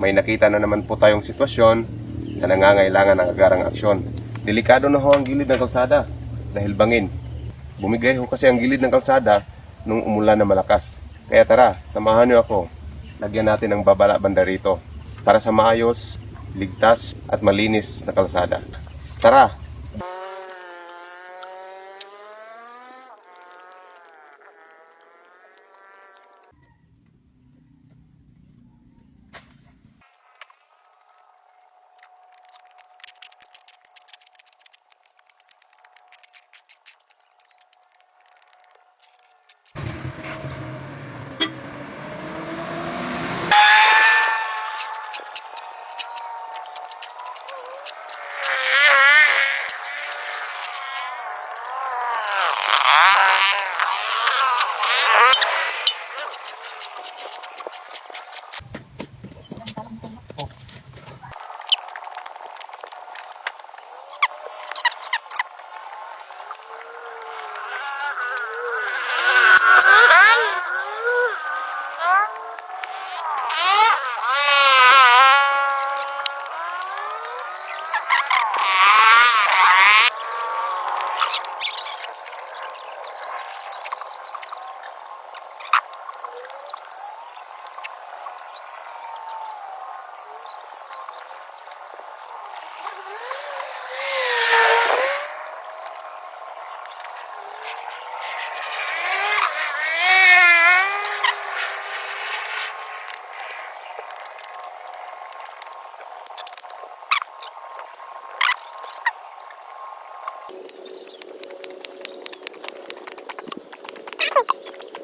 may nakita na naman po tayong sitwasyon na nangangailangan ng agarang aksyon. Delikado na ho ang gilid ng kalsada dahil bangin. Bumigay ho kasi ang gilid ng kalsada nung umulan na malakas. Kaya tara, samahan niyo ako. Lagyan natin ng babala banda rito para sa maayos, ligtas at malinis na kalsada. Tara!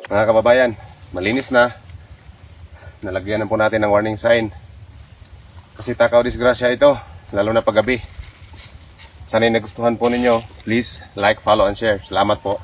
Mga kababayan, malinis na. Nalagyan na po natin ng warning sign. Kasi takaw disgrasya ito, lalo na paggabi. Sana'y nagustuhan po ninyo. Please like, follow, and share. Salamat po.